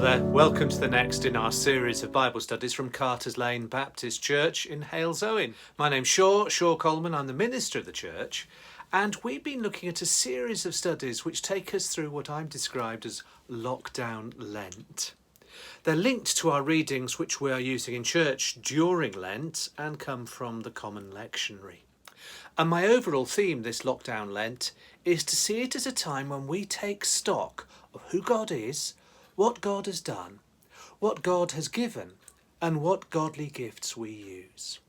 there, welcome to the next in our series of Bible studies from Carter's Lane Baptist Church in Hales Owen. My name's Shaw Coleman, I'm the minister of the church, and we've been looking at a series of studies which take us through what I've described as Lockdown Lent. They're linked to our readings which we are using in church during Lent and come from the Common Lectionary. And my overall theme this Lockdown Lent is to see it as a time when we take stock of who God is, what God has done, what God has given, and what godly gifts we use.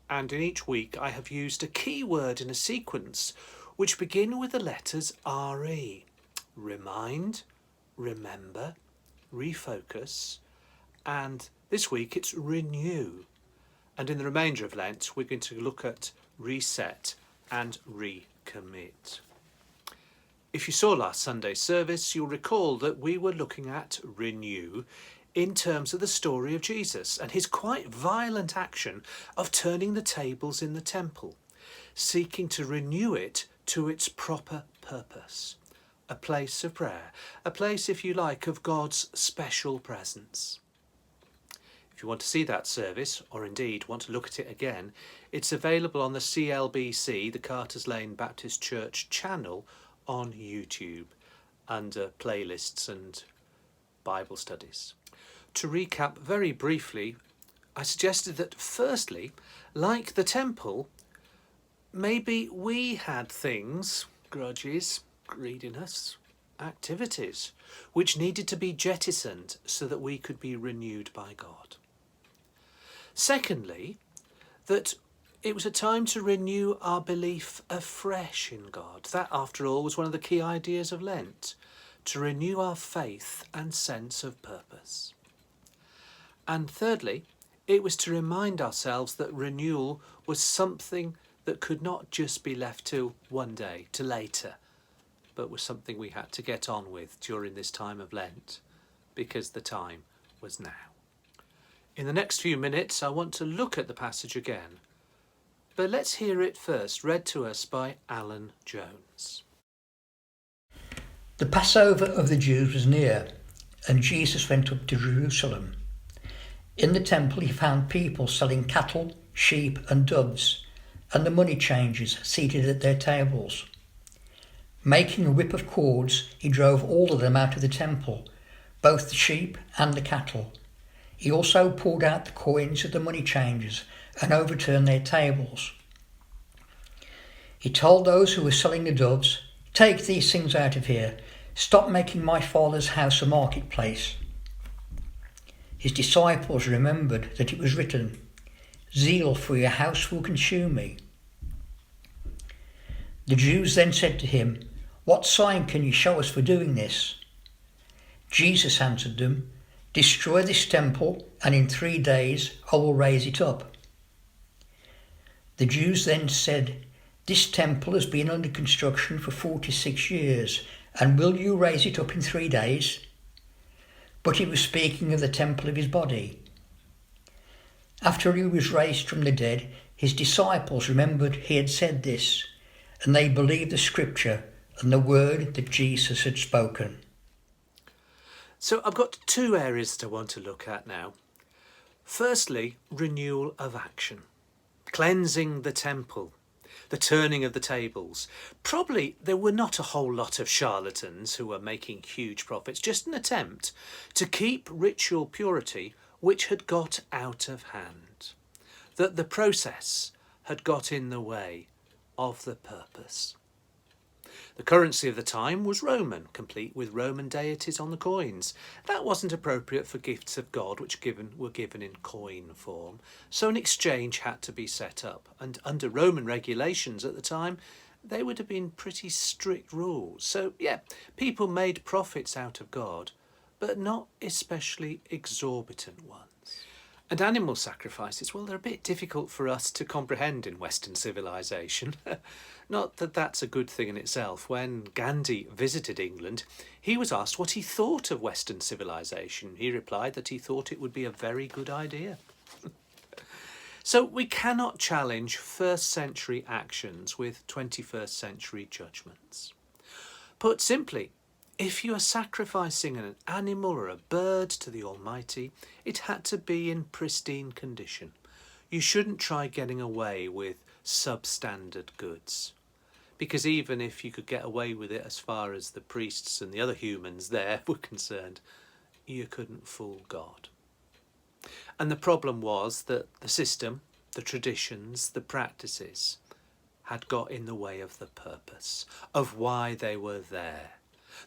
And in each week I have used a key word in a sequence which begin with the letters RE. Remind, remember, refocus, and this week it's renew. And in the remainder of Lent we're going to look at reset and recommit. If you saw last Sunday's service, you'll recall that we were looking at renew in terms of the story of Jesus and his quite violent action of turning the tables in the temple, seeking to renew it to its proper purpose, a place of prayer, a place, if you like, of God's special presence. If you want to see that service, or indeed want to look at it again, it's available on the CLBC, the Carter's Lane Baptist Church channel, on YouTube under playlists and Bible studies. To recap very briefly, I suggested that firstly, like the temple, maybe we had things, grudges, greediness, activities, which needed to be jettisoned so that we could be renewed by God. Secondly, that it was a time to renew our belief afresh in God. That, after all, was one of the key ideas of Lent, to renew our faith and sense of purpose. And thirdly, it was to remind ourselves that renewal was something that could not just be left to one day, to later, but was something we had to get on with during this time of Lent, because the time was now. In the next few minutes, I want to look at the passage again. But let's hear it first, read to us by Alan Jones. The Passover of the Jews was near, and Jesus went up to Jerusalem. In the temple he found people selling cattle, sheep and doves, and the money changers seated at their tables. Making a whip of cords, he drove all of them out of the temple, both the sheep and the cattle. He also pulled out the coins of the money changers and overturned their tables. He told those who were selling the doves, "Take these things out of here. Stop making my Father's house a marketplace." His disciples remembered that it was written, "Zeal for your house will consume me." The Jews then said to him, "What sign can you show us for doing this?" Jesus answered them, "Destroy this temple, and in 3 days I will raise it up." The Jews then said, "This temple has been under construction for 46 years, and will you raise it up in 3 days?" But he was speaking of the temple of his body. After he was raised from the dead, his disciples remembered he had said this, and they believed the scripture and the word that Jesus had spoken. So I've got 2 areas that I want to look at now. Firstly, renewal of action. Cleansing the temple, the turning of the tables. Probably there were not a whole lot of charlatans who were making huge profits, just an attempt to keep ritual purity which had got out of hand. That the process had got in the way of the purpose. The currency of the time was Roman, complete with Roman deities on the coins. That wasn't appropriate for gifts of God which were given in coin form, so an exchange had to be set up, and under Roman regulations at the time, they would have been pretty strict rules. So yeah, people made profits out of God, but not especially exorbitant ones. And animal sacrifices, well, they're a bit difficult for us to comprehend in Western civilization. Not that that's a good thing in itself. When Gandhi visited England, he was asked what he thought of Western civilization. He replied that he thought it would be a very good idea. So we cannot challenge first century actions with 21st century judgments. Put simply, If you are sacrificing an animal or a bird to the Almighty, it had to be in pristine condition. You shouldn't try getting away with substandard goods, because even if you could get away with it as far as the priests and the other humans there were concerned, you couldn't fool God. And the problem was that the system, the traditions, the practices had got in the way of the purpose, of why they were there,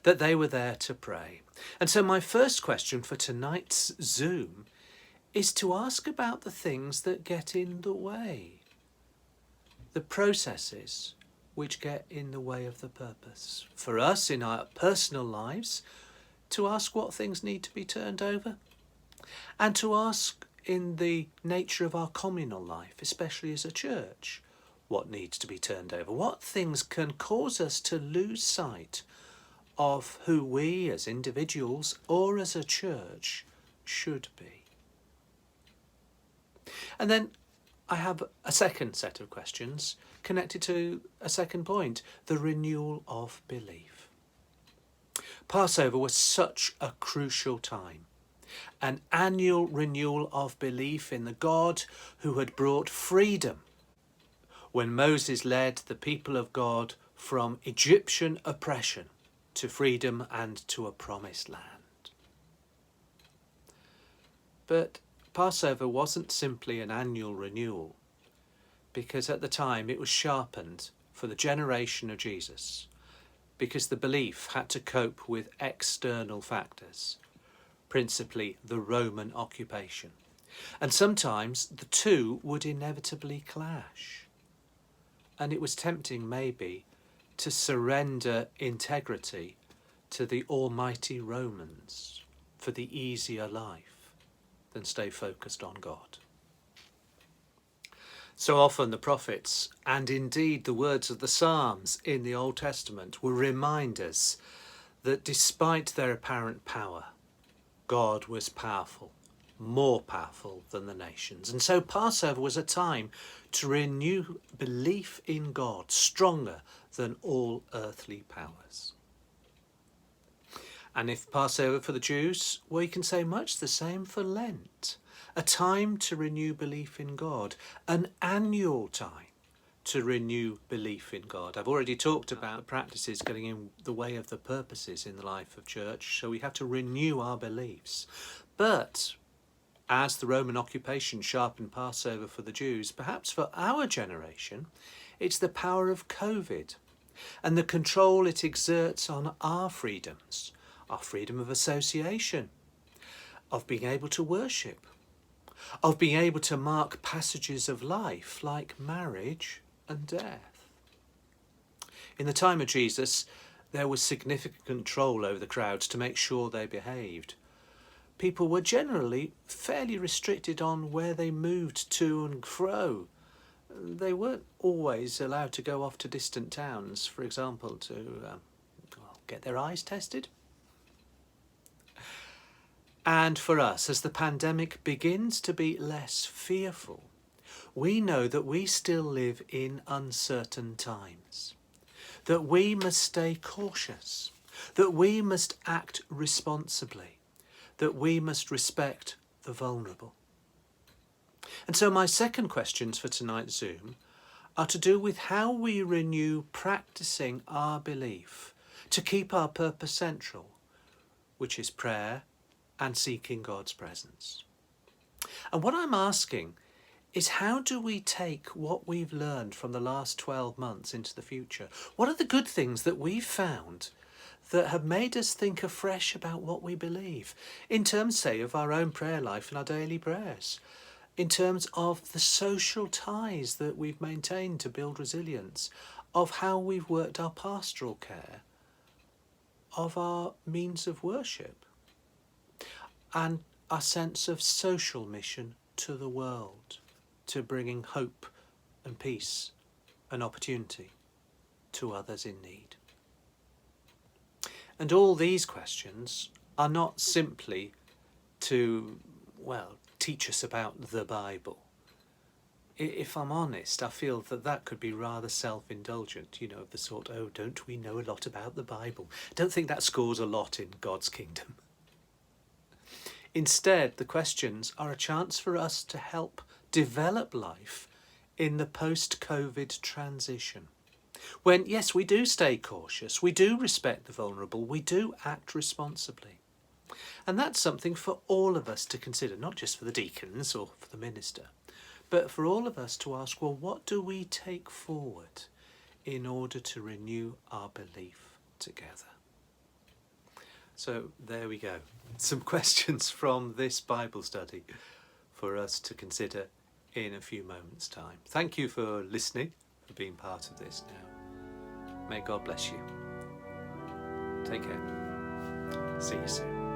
that they were there to pray. And so my first question for tonight's Zoom is to ask about the things that get in the way, the processes which get in the way of the purpose. For us in our personal lives, to ask what things need to be turned over, and to ask in the nature of our communal life, especially as a church, what needs to be turned over, what things can cause us to lose sight of who we as individuals or as a church should be. And then I have a second set of questions connected to a second point, the renewal of belief. Passover was such a crucial time, an annual renewal of belief in the God who had brought freedom when Moses led the people of God from Egyptian oppression to freedom and to a promised land. But Passover wasn't simply an annual renewal, because at the time it was sharpened for the generation of Jesus, because the belief had to cope with external factors, principally the Roman occupation. And sometimes the two would inevitably clash. And it was tempting maybe to surrender integrity to the almighty Romans for the easier life than stay focused on God. So often the prophets, and indeed the words of the Psalms in the Old Testament, were reminders that despite their apparent power, God was powerful, more powerful than the nations. And so Passover was a time to renew belief in God, stronger than all earthly powers. And if Passover for the Jews, well, you can say much the same for Lent, a time to renew belief in God, an annual time to renew belief in God. I've already talked about practices getting in the way of the purposes in the life of church, so we have to renew our beliefs. But as the Roman occupation sharpened Passover for the Jews, perhaps for our generation, it's the power of COVID and the control it exerts on our freedoms, our freedom of association, of being able to worship, of being able to mark passages of life like marriage and death. In the time of Jesus, there was significant control over the crowds to make sure they behaved. People were generally fairly restricted on where they moved to and fro. They weren't always allowed to go off to distant towns, for example, to get their eyes tested. And for us, as the pandemic begins to be less fearful, we know that we still live in uncertain times, that we must stay cautious, that we must act responsibly, that we must respect the vulnerable. And so my second questions for tonight's Zoom are to do with how we renew practicing our belief to keep our purpose central, which is prayer and seeking God's presence. And what I'm asking is, how do we take what we've learned from the last 12 months into the future? What are the good things that we've found that have made us think afresh about what we believe, in terms, say, of our own prayer life and our daily prayers, in terms of the social ties that we've maintained to build resilience, of how we've worked our pastoral care, of our means of worship, and our sense of social mission to the world, to bringing hope and peace and opportunity to others in need. And all these questions are not simply to, teach us about the Bible. if I'm honest, I feel that that could be rather self-indulgent, of the sort, oh, don't we know a lot about the Bible? Don't think that scores a lot in God's kingdom. Instead, the questions are a chance for us to help develop life in the post-COVID transition. When, yes, we do stay cautious, we do respect the vulnerable, we do act responsibly. And that's something for all of us to consider, not just for the deacons or for the minister, but for all of us to ask, well, what do we take forward in order to renew our belief together? So there we go. Some questions from this Bible study for us to consider in a few moments' time. Thank you for listening, for being part of this now. May God bless you. Take care. See you soon.